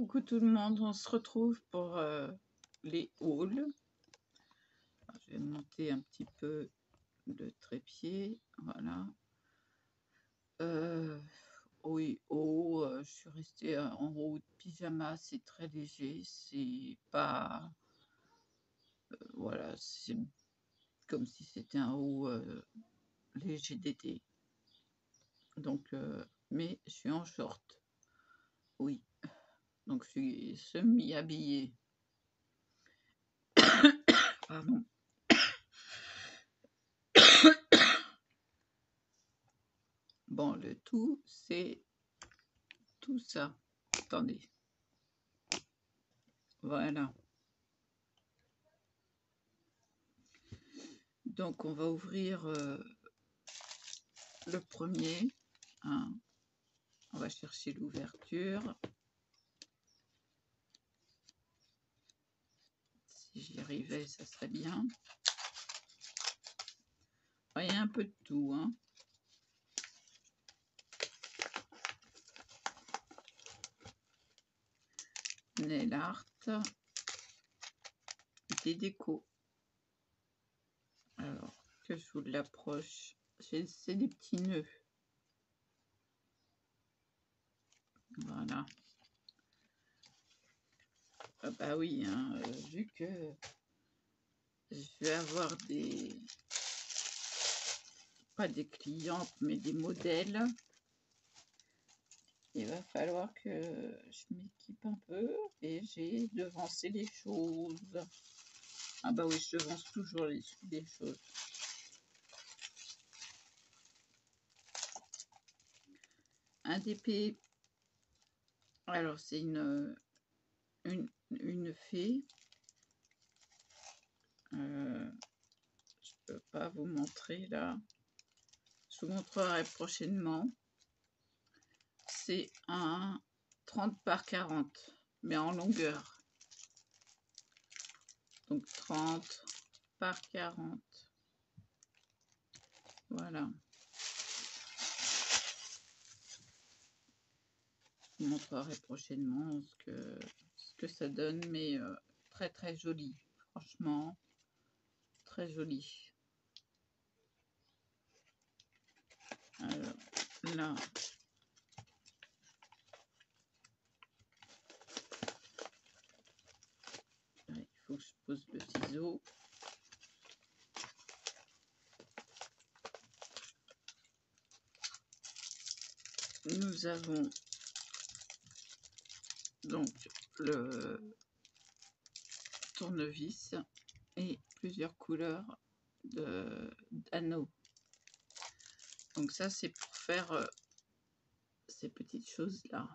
Coucou tout le monde, on se retrouve pour les hauls. Je vais monter un petit peu le trépied, voilà. Oui, je suis restée en haut de pyjama, c'est très léger, c'est pas... voilà, c'est comme si c'était un haut léger d'été. Donc, mais je suis en short, oui. Donc je suis semi-habillée. Pardon. Bon, le tout, c'est tout ça. Attendez. Voilà. Donc, on va ouvrir le premier. Hein. On va chercher l'ouverture. Si j'y arrivais, ça serait bien. Il y a un peu de tout. Hein. Nail art. Des décos. Alors, que je vous l'approche. C'est des petits nœuds. Voilà. Ah bah oui, hein, vu que je vais avoir des... pas des clientes, mais des modèles. Il va falloir que je m'équipe un peu et j'ai devancé les choses. Ah bah oui, je devance toujours les choses. Un DP. Alors c'est une fée. Je peux pas vous montrer là. Je vous montrerai prochainement. C'est un 30 par 40, mais en longueur. Donc 30 par 40. Voilà. Je vous montrerai prochainement ce que ça donne, mais très très joli. Franchement, très joli. Alors là, il faut que je pose le ciseau. Nous avons donc le tournevis et plusieurs couleurs d'anneaux. Donc ça, c'est pour faire ces petites choses là.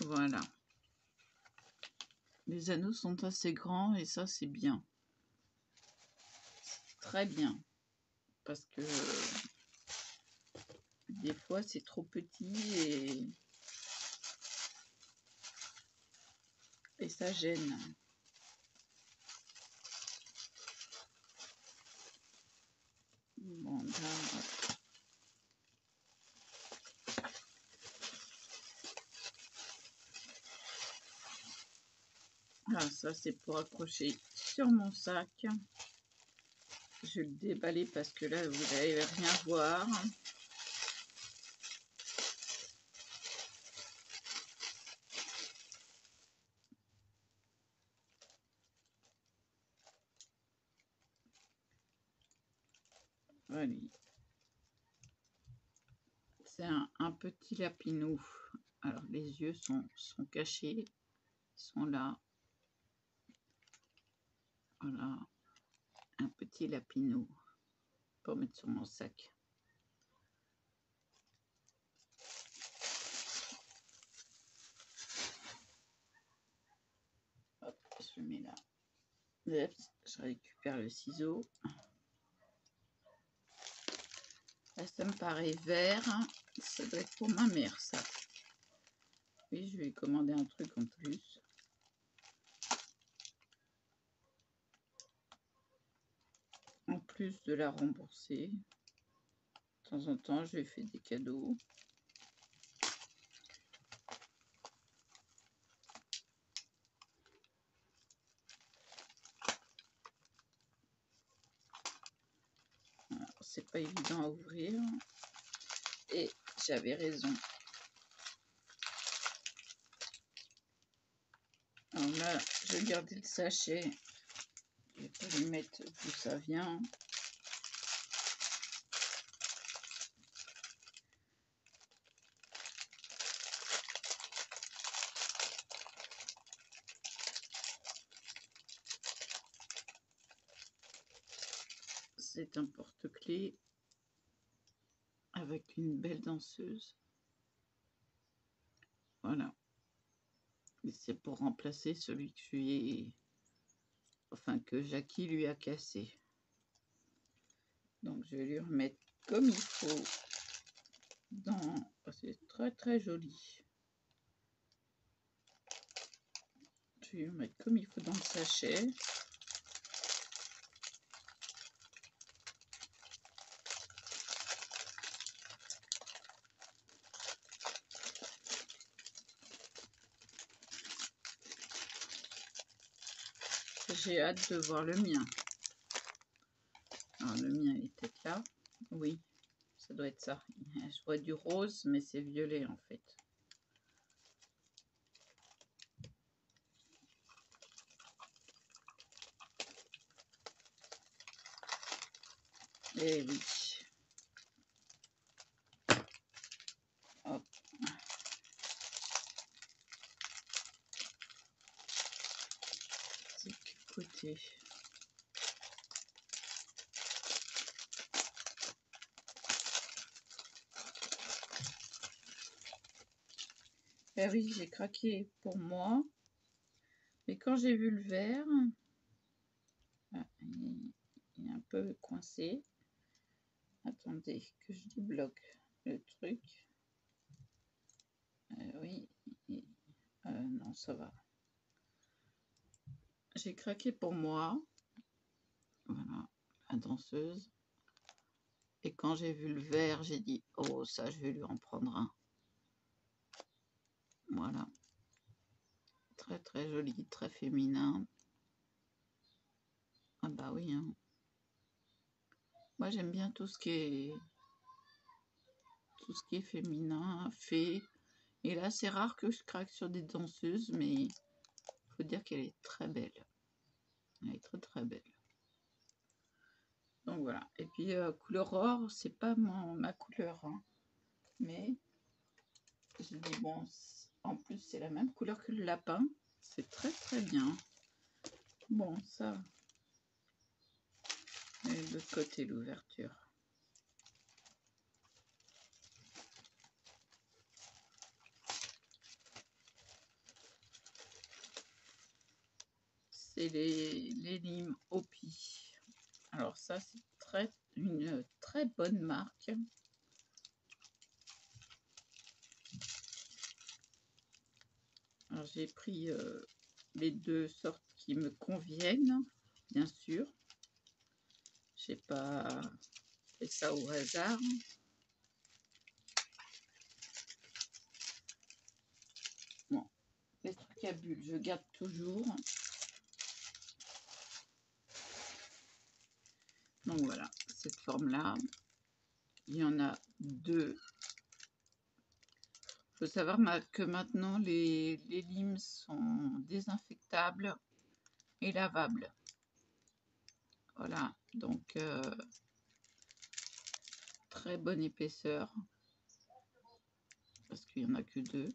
Voilà. Les anneaux sont assez grands et ça, c'est bien. Très bien. Parce que des fois, c'est trop petit et ça gêne. Bon, là, ah, ça c'est pour accrocher sur mon sac. Je vais le déballer parce que là vous n'allez rien voir. Voilà. C'est un petit lapinou. Alors les yeux sont cachés, ils sont là. Voilà, un petit lapinou pour mettre sur mon sac. Hop, je le mets là. Je récupère le ciseau. Là, ça me paraît vert. Ça doit être pour ma mère, ça. Oui, je vais commander un truc en plus. En plus de la rembourser. De temps en temps, je lui fais des cadeaux. pas évident à ouvrir. Et j'avais raison. Alors là, je vais garder le sachet. Je vais pas lui mettre d'où ça vient. C'est un porte-clés avec une belle danseuse. Voilà. Et c'est pour remplacer celui que Jackie lui a cassé. Donc je vais lui remettre comme il faut dans... C'est très très joli. Je vais lui remettre comme il faut dans le sachet. J'ai hâte de voir le mien. Alors le mien est peut-être là. Oui, ça doit être ça. Je vois du rose, mais c'est violet en fait. Et oui. Hop. C'est côté. Eh oui, j'ai craqué pour moi. Mais quand j'ai vu le vert, il est un peu coincé. Attendez que je débloque le truc. Oui. Non, ça va. J'ai craqué pour moi. Voilà, la danseuse. Et quand j'ai vu le vert, j'ai dit, oh, ça, je vais lui en prendre un. Voilà. Très, très joli, très féminin. Ah bah oui, hein. Moi, j'aime bien tout ce qui est féminin, fée. Et là, c'est rare que je craque sur des danseuses, mais il faut dire qu'elle est très belle. Elle est très, très belle. Donc voilà. Et puis, couleur or, c'est pas ma couleur, hein. Mais je dis, bon, en plus, c'est la même couleur que le lapin. C'est très, très bien. Bon, ça. Et de l'autre côté, l'ouverture. C'est les limes Opi. Alors ça, c'est une très bonne marque. Alors j'ai pris les deux sortes qui me conviennent, bien sûr. J'ai pas fait ça au hasard. Bon, les trucs à bulles, je garde toujours. Donc voilà, cette forme-là. Il y en a deux. Il faut savoir que maintenant, les limes sont désinfectables et lavables. Voilà, donc très bonne épaisseur. Parce qu'il n'y en a que deux.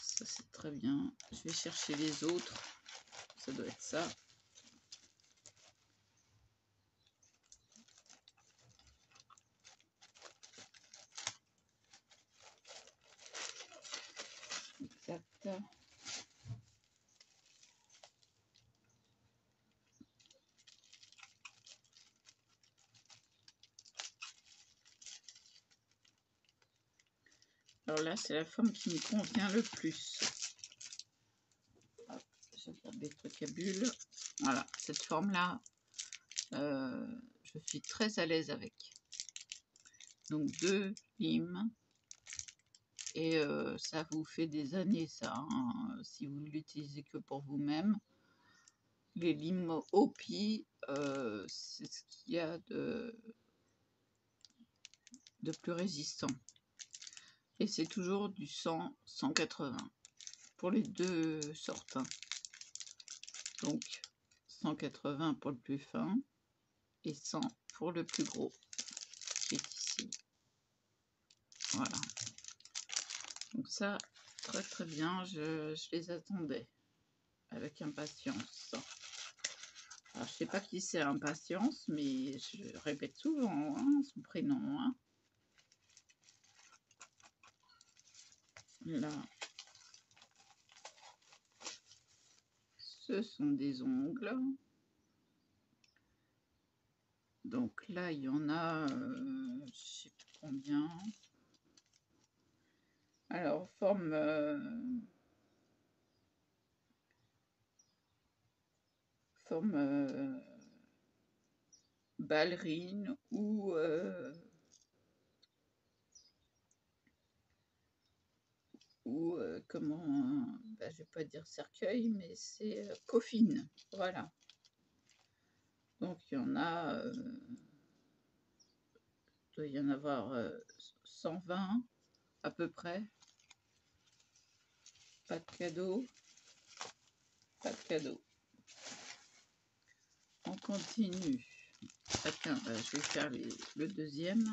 Ça, c'est très bien. Je vais chercher les autres. Ça doit être ça. Exact. Alors là, c'est la forme qui me convient le plus. Hop, je garde des trucs à bulles. Voilà, cette forme-là, je suis très à l'aise avec. Donc deux limes. Et ça vous fait des années, ça, hein, si vous ne l'utilisez que pour vous-même. Les limes Opi, c'est ce qu'il y a de de plus résistant. Et c'est toujours du 100-180 pour les deux sortes. Hein. Donc 180 pour le plus fin et 100 pour le plus gros qui est ici. Voilà. Donc ça, très très bien, je les attendais avec impatience. Alors, je sais pas qui c'est Impatience, mais je répète souvent hein, son prénom. Hein. Là, ce sont des ongles. Donc là, il y en a, je sais plus combien. Alors, forme ballerine ou comment, je vais pas dire cercueil, mais c'est coffine, voilà. Donc il y en a, doit y en avoir 120 à peu près. Pas de cadeau, pas de cadeau. On continue. Attends, je vais faire le deuxième.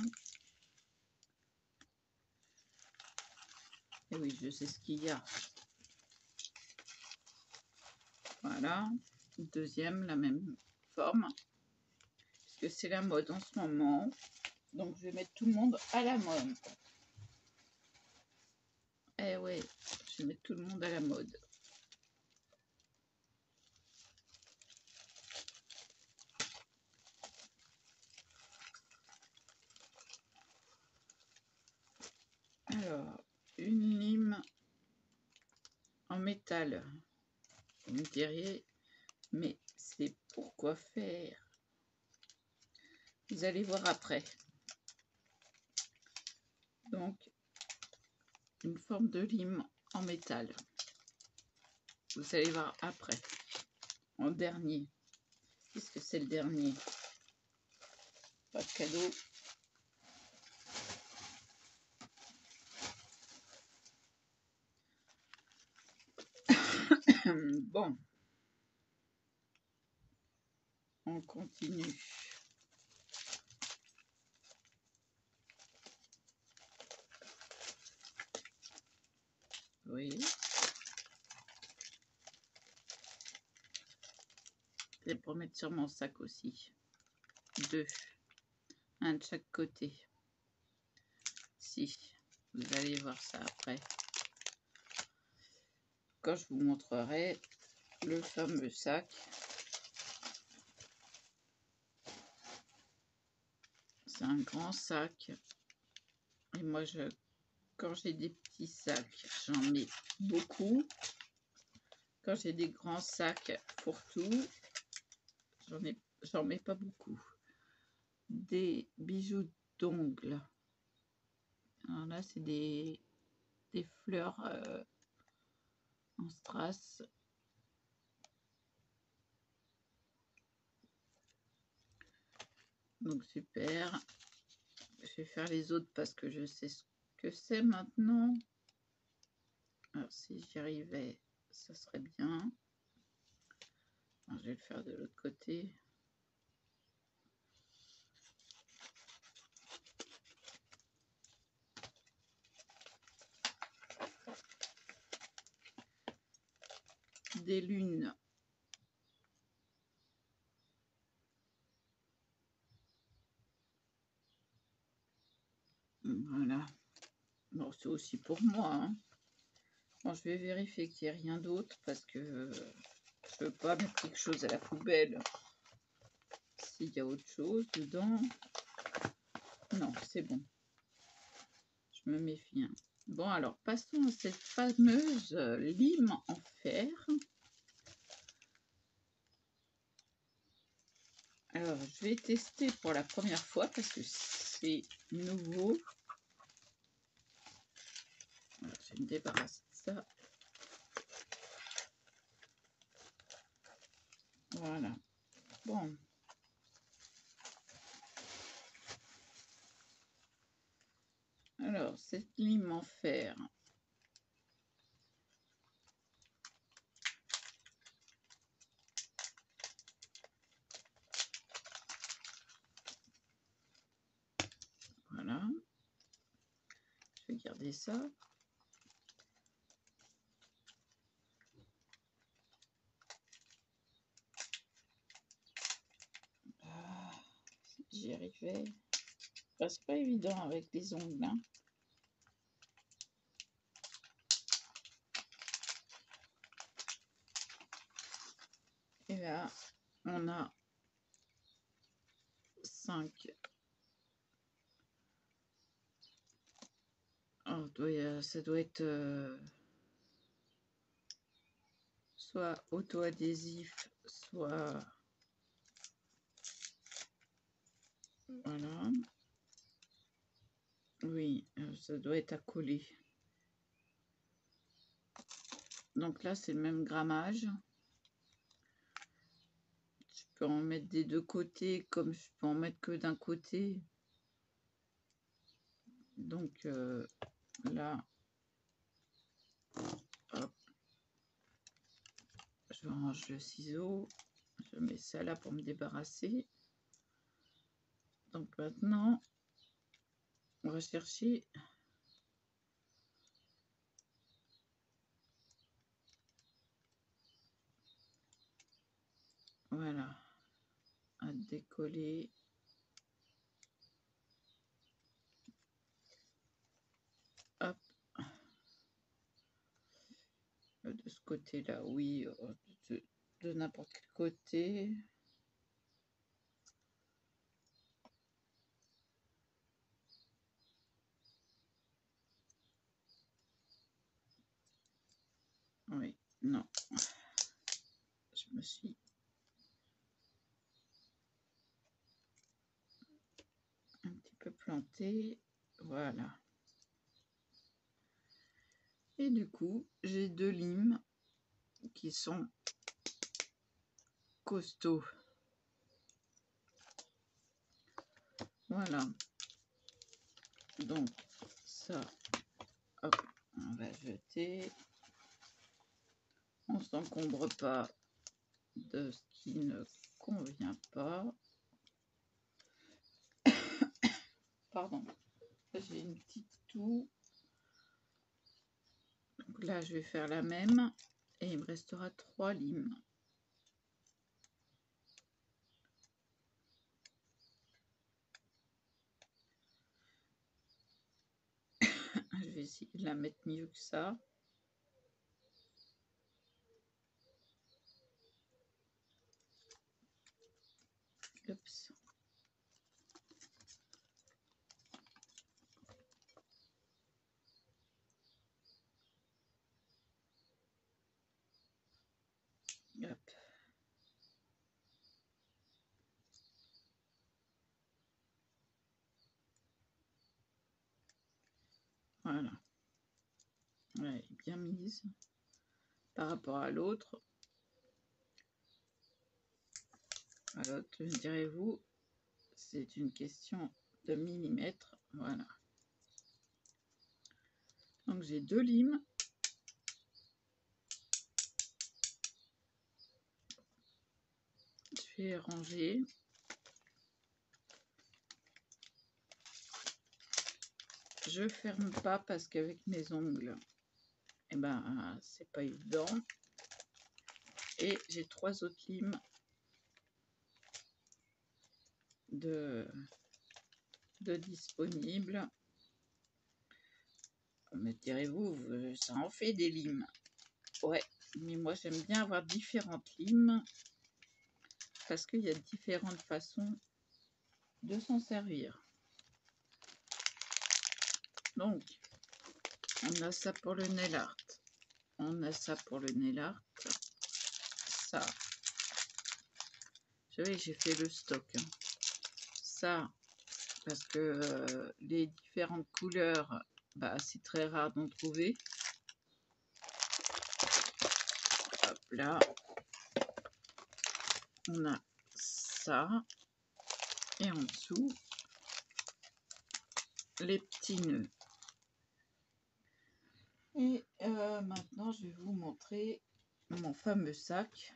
Et oui, je sais ce qu'il y a. Voilà, deuxième, la même forme. Parce que c'est la mode en ce moment. Donc je vais mettre tout le monde à la mode. Eh oui, je vais mettre tout le monde à la mode. Alors, une lime en métal. Vous me diriez, mais c'est pour quoi faire? Vous allez voir après. Donc, une forme de lime en métal. Vous allez voir après. En dernier. Puisque c'est le dernier. Pas de cadeau. Bon. On continue. Oui. Et pour mettre sur mon sac aussi. 2. Un de chaque côté. Si. Vous allez voir ça après. Quand je vous montrerai le fameux sac. C'est un grand sac. Et moi, quand j'ai des petits sacs, j'en mets beaucoup. Quand j'ai des grands sacs pour tout, j'en mets pas beaucoup. Des bijoux d'ongles. Alors là, c'est des fleurs en strass. Donc super. Je vais faire les autres parce que je sais ce que c'est maintenant. Alors si j'y arrivais, ça serait bien. Alors, je vais le faire de l'autre côté. Des lunes. Voilà. Bon, c'est aussi pour moi. Hein. Bon, je vais vérifier qu'il n'y ait rien d'autre parce que je veux pas mettre quelque chose à la poubelle. S'il y a autre chose dedans. Non, c'est bon. Je me méfie. Hein. Bon, alors, passons à cette fameuse lime en fer. Alors, je vais tester pour la première fois parce que c'est nouveau. Alors, je vais me débarrasser de ça. Voilà. Bon. cette lime en fer. Voilà. Je vais garder ça. J'y arrivais. Enfin, c'est pas évident avec les ongles. Hein. Et là, on a 5. Oh, ça doit être soit auto-adhésif, soit... Voilà. Oui, ça doit être à coller. Donc là, c'est le même grammage. Je peux en mettre des deux côtés, comme je peux en mettre que d'un côté. Donc là, hop, je range le ciseau. Je mets ça là pour me débarrasser. Donc maintenant, on va chercher voilà, à décoller. Hop. De ce côté-là, oui, de n'importe quel côté. Oui, non. Je me suis un petit peu plantée. Voilà. Et du coup, j'ai 2 limes qui sont costauds. Voilà. Donc, ça, hop, on va jeter. On ne s'encombre pas de ce qui ne convient pas. Pardon, j'ai une petite toux. Donc là, je vais faire la même et il me restera 3 limes. Je vais essayer de la mettre mieux que ça. Oups. Hop. Voilà. Elle est bien mise par rapport à l'autre. À l'autre, me direz-vous, c'est une question de millimètres. Voilà. Donc j'ai 2 limes. Je vais ranger. Je ferme pas parce qu'avec mes ongles, eh ben, c'est pas évident. Et j'ai 3 autres limes de disponibles. Me direz-vous, ça en fait des limes. Ouais, mais moi j'aime bien avoir différentes limes parce qu'il y a différentes façons de s'en servir. Donc, on a ça pour le nail art. On a ça pour le nail art. Ça. Vous savez, j'ai fait le stock. Hein. Ça, parce que les différentes couleurs, bah, c'est très rare d'en trouver. Hop là. On a ça. Et en dessous, les petits nœuds. Et maintenant, je vais vous montrer mon fameux sac.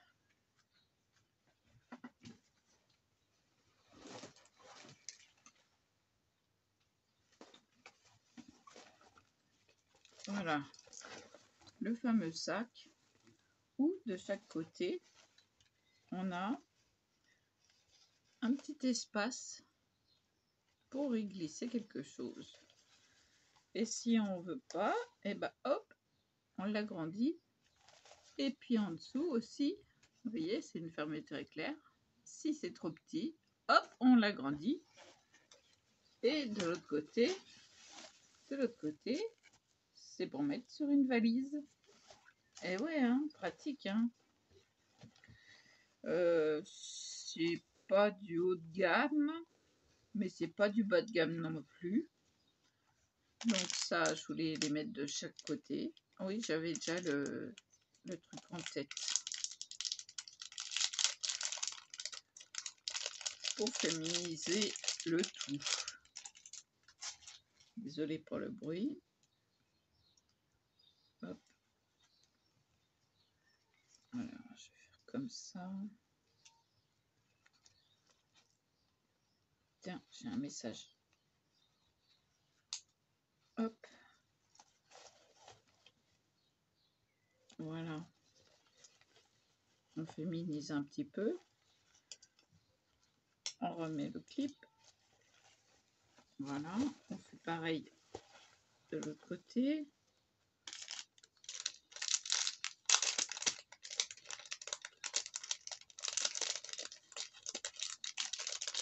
Voilà, le fameux sac où de chaque côté, on a un petit espace pour y glisser quelque chose. Et si on veut pas, et ben hop, on l'agrandit. Et puis en dessous aussi, vous voyez, c'est une fermeture éclair. Si c'est trop petit, hop, on l'agrandit. Et de l'autre côté, c'est pour mettre sur une valise. Et ouais, hein, pratique, hein. C'est pas du haut de gamme, mais c'est pas du bas de gamme non plus. Donc ça, je voulais les mettre de chaque côté. Oui, j'avais déjà le truc en tête. Pour féminiser le tout. Désolée pour le bruit. Hop. Voilà, je vais faire comme ça. Tiens, j'ai un message. Hop. Voilà. On féminise un petit peu. On remet le clip. Voilà. On fait pareil de l'autre côté.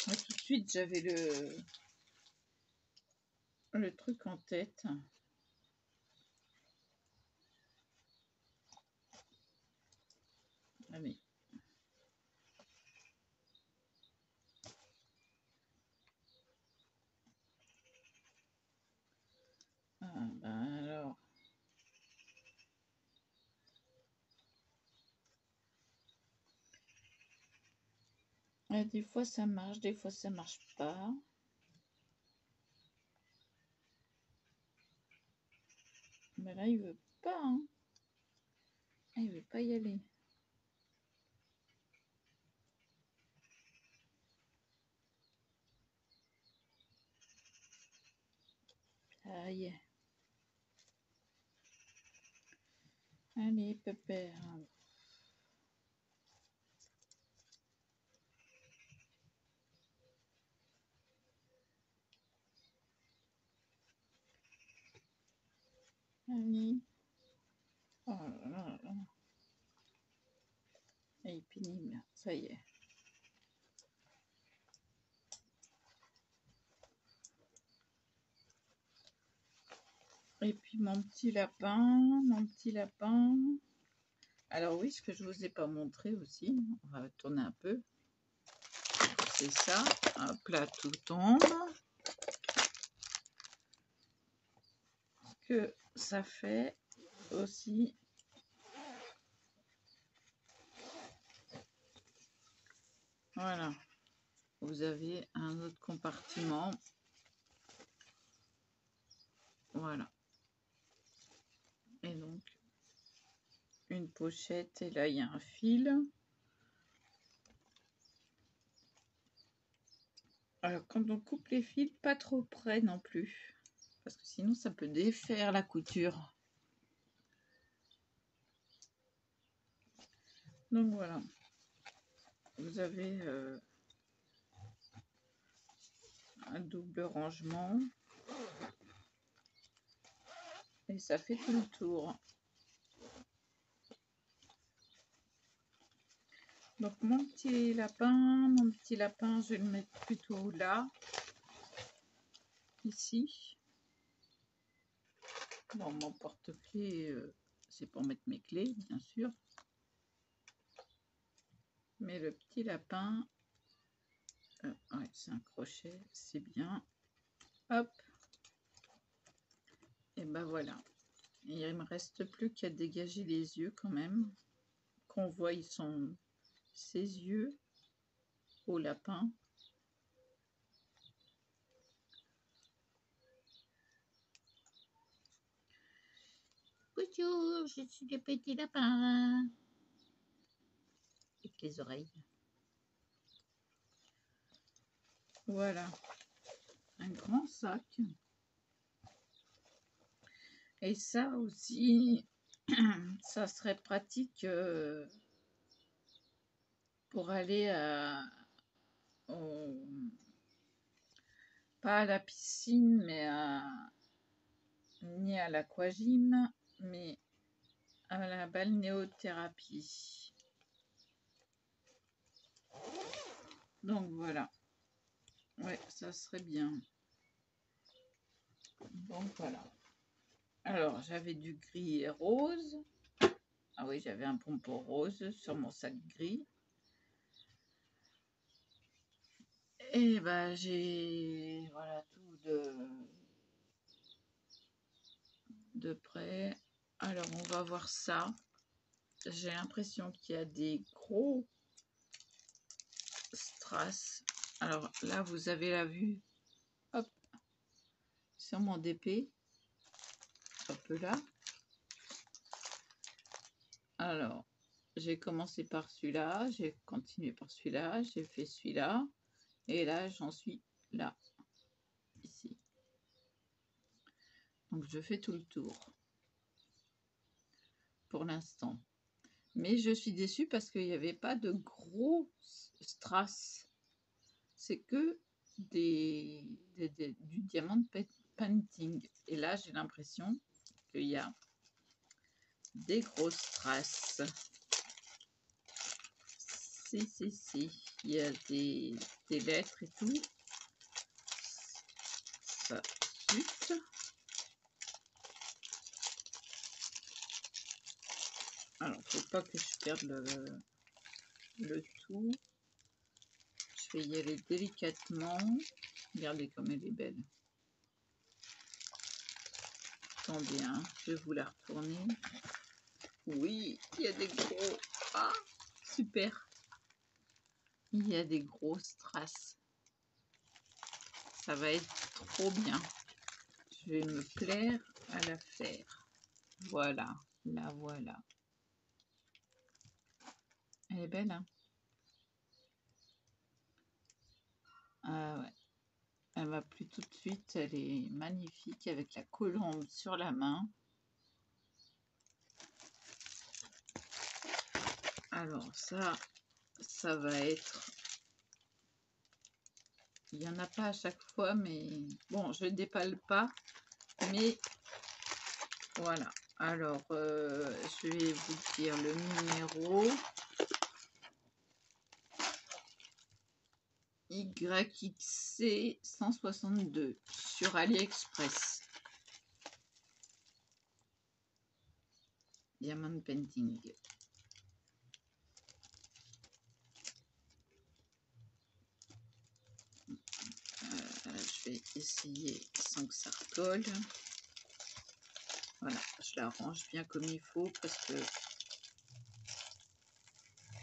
Moi, tout de suite, j'avais le truc en tête. Allez. Ah, ben alors. Et des fois ça marche, des fois ça marche pas. Mais là, il veut pas, hein. Il veut pas y aller. Aïe. Allez, pépère. Allez. Oh là là là. Il est pénible. Ça y est. Et puis mon petit lapin, Alors oui, ce que je vous ai pas montré aussi, on va tourner un peu. C'est ça. Hop là, tout tombe. Que ça fait aussi. Voilà. Vous avez un autre compartiment. Voilà. Et donc, une pochette. Et là, il y a un fil. Alors, quand on coupe les fils, pas trop près non plus. Parce que sinon, ça peut défaire la couture. Donc, voilà. Vous avez un double rangement. Et ça fait tout le tour. Donc mon petit lapin, je vais le mettre plutôt là, ici. Bon, mon porte-clés, c'est pour mettre mes clés, bien sûr. Mais le petit lapin, ouais, c'est un crochet, c'est bien. Hop. Et ben voilà. Et il me reste plus qu'à dégager les yeux quand même. Qu'on voit, ils sont ses yeux au lapin. Bonjour, je suis le petit lapin. Avec les oreilles. Voilà. Un grand sac. Et ça aussi, ça serait pratique pour aller pas à la piscine, mais ni à l'aquagym, mais à la balnéothérapie. Donc voilà. Ouais, ça serait bien. Donc voilà. Alors, j'avais du gris et rose. Ah oui, j'avais un pompon rose sur mon sac gris. Et bah j'ai voilà tout de près. Alors on va voir ça. J'ai l'impression qu'il y a des gros strass. Alors là vous avez la vue. Hop, sur mon DP. Hop là. Alors j'ai commencé par celui-là, j'ai continué par celui-là, j'ai fait celui-là. Et là j'en suis là. Ici. Donc je fais tout le tour. Pour l'instant. Mais je suis déçue parce qu'il n'y avait pas de gros strass. C'est que du diamant painting. Et là, j'ai l'impression qu'il y a des gros strass. Si. Il y a des lettres et tout. Ça chute. Alors, faut pas que je perde le tout. Je vais y aller délicatement. Regardez comme elle est belle. Attendez, hein, je vais vous la retourner. Oui, il y a des gros... Ah, super. Il y a des gros strass. Ça va être trop bien. Je vais me plaire à la faire. Voilà, la voilà. Elle est belle, hein? Ah ouais. Elle m'a plu tout de suite. Elle est magnifique avec la colombe sur la main. Alors ça va être... Il n'y en a pas à chaque fois, mais bon, je ne dépale pas. Mais voilà. Alors, je vais vous dire le numéro. YXC 162 sur AliExpress. Diamond Painting. Je vais essayer sans que ça recolle. Voilà, je la range bien comme il faut parce que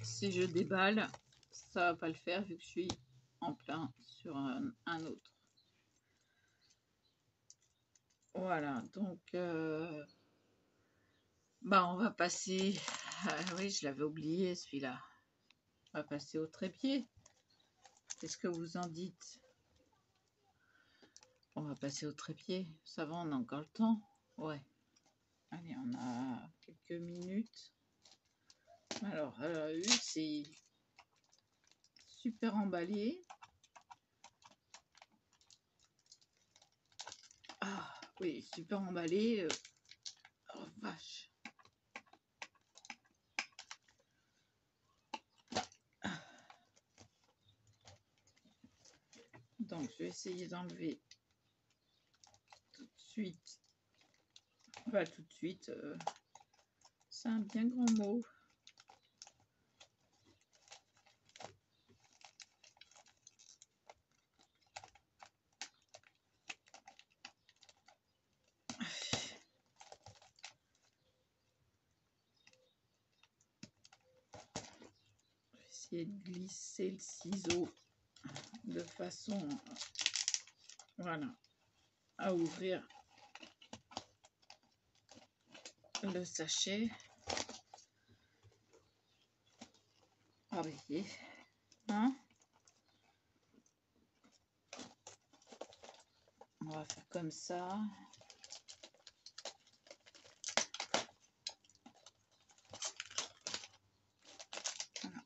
si je déballe, ça va pas le faire vu que je suis en plein sur un autre. Voilà, donc bah on va passer. Oui, je l'avais oublié celui-là. On va passer au trépied. Qu'est-ce que vous en dites? On va passer au trépied. Ça va, on a encore le temps? Ouais. Allez, on a quelques minutes. Alors, c'est super emballé. Ah oui, super emballé. Oh vache. Donc, je vais essayer d'enlever tout de suite. Pas tout de suite. C'est un bien grand mot. Je vais essayer de glisser le ciseau de façon, voilà, à ouvrir le sachet. Ah oui, hein? On va faire comme ça.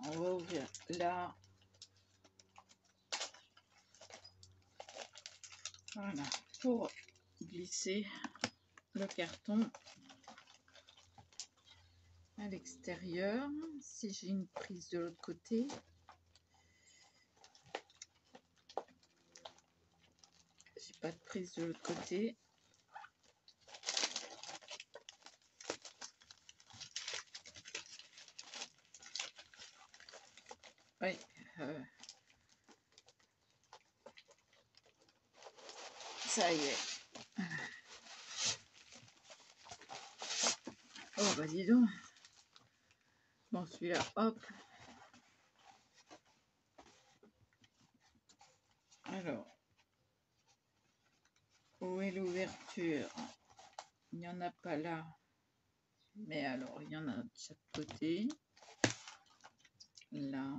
On va ouvrir là. Voilà, pour glisser le carton à l'extérieur. Si j'ai une prise de l'autre côté. J'ai pas de prise de l'autre côté. Oui. Ça y est. Oh bah dis donc. Bon, celui-là, hop. Alors, où est l'ouverture? Il n'y en a pas là. Mais alors, il y en a de chaque côté. Là.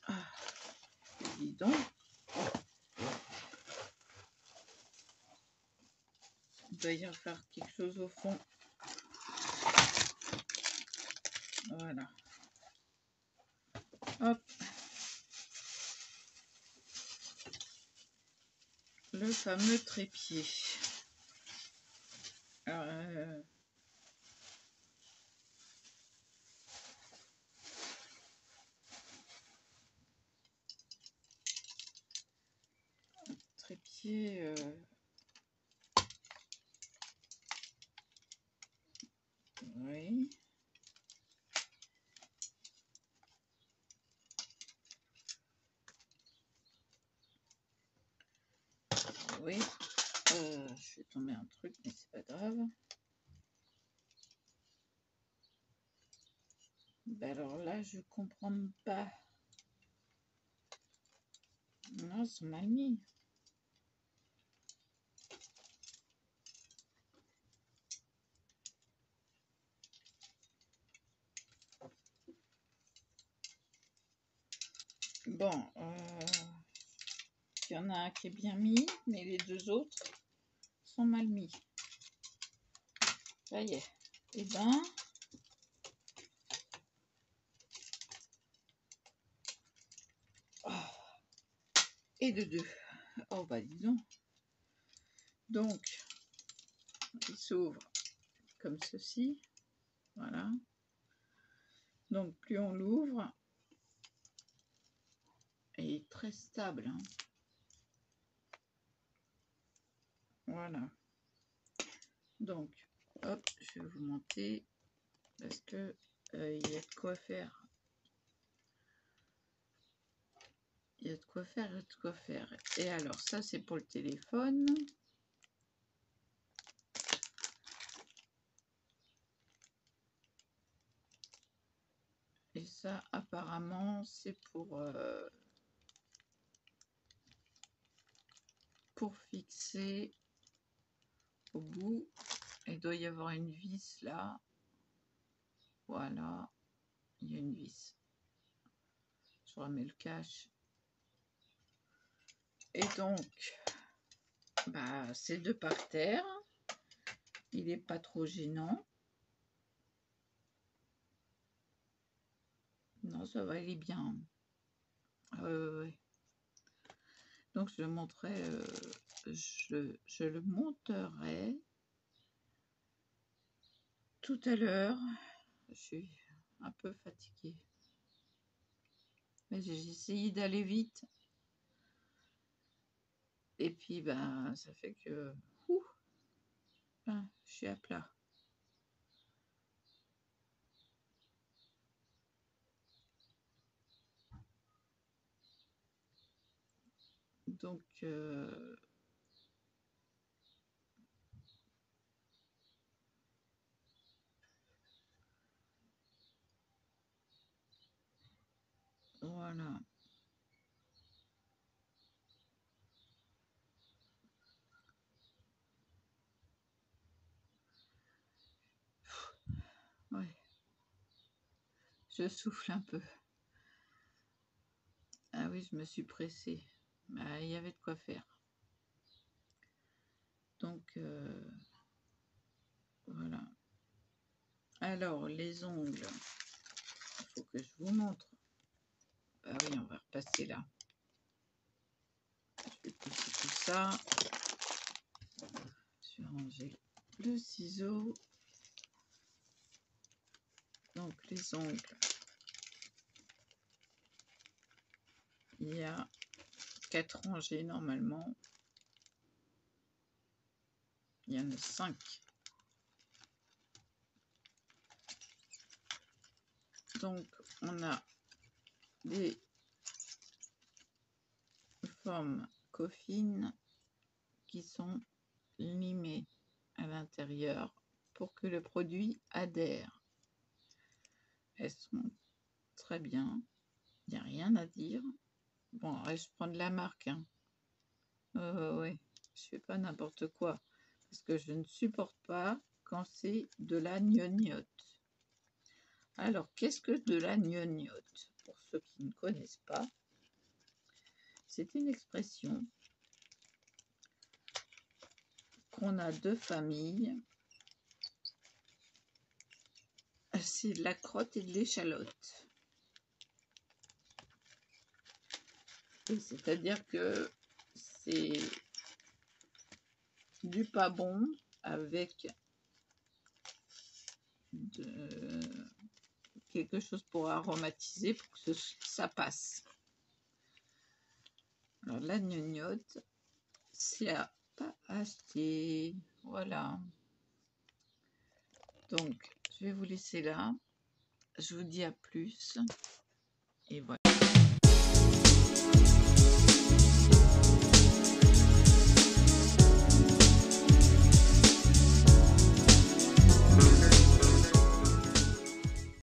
Ah, dis donc. Il doit y avoir quelque chose au fond. Voilà. Hop. Le fameux trépied. Alors, trépied. Oui. Oui. Je vais tomber un truc, mais c'est pas grave. Ben alors là, je comprends pas. Non, c'est mal mis. Bon, il y en a un qui est bien mis, mais les deux autres sont mal mis. Ça y est. Eh ben, et de deux. Oh bah dis donc. Donc, il s'ouvre comme ceci. Voilà. Donc, plus on l'ouvre, il est très stable. Hein. Voilà. Donc, hop, je vais vous monter parce que il y a de quoi faire. Il y a de quoi faire, il y a de quoi faire. Et alors, ça, c'est pour le téléphone. Et ça, apparemment, c'est pour fixer au bout. Il doit y avoir une vis là. Voilà, il y a une vis. Je remets le cache. Et donc, bah, c'est deux par terre. Il n'est pas trop gênant. Non, ça va, il est bien. Ouais. Donc, je le montrerai, je le monterai tout à l'heure. Je suis un peu fatiguée. Mais j'ai essayé d'aller vite. Et puis, ben, ça fait que je suis à plat. Donc, Voilà. Ouais. Je souffle un peu. Ah oui, je me suis pressée. Bah, il y avait de quoi faire. Donc, voilà. Alors, les ongles, il faut que je vous montre. Ah oui, on va repasser là. Je vais pousser tout ça. Je vais ranger le ciseau. Donc, les ongles. Il y a 4 rangées normalement. Il y en a 5. Donc, on a des formes coffines qui sont limées à l'intérieur pour que le produit adhère. Elles sont très bien. Il n'y a rien à dire. Bon, je prends de la marque. Hein. Ouais, je fais pas n'importe quoi. Parce que je ne supporte pas quand c'est de la gnognotte. Alors, qu'est-ce que de la gnognotte? Pour ceux qui ne connaissent pas, c'est une expression qu'on a de famille. C'est de la crotte et de l'échalote. C'est-à-dire que c'est du pas bon avec quelque chose pour aromatiser pour que ça passe. Alors la gnognotte, c'est à pas acheter. Voilà. Donc, je vais vous laisser là. Je vous dis à plus. Et voilà.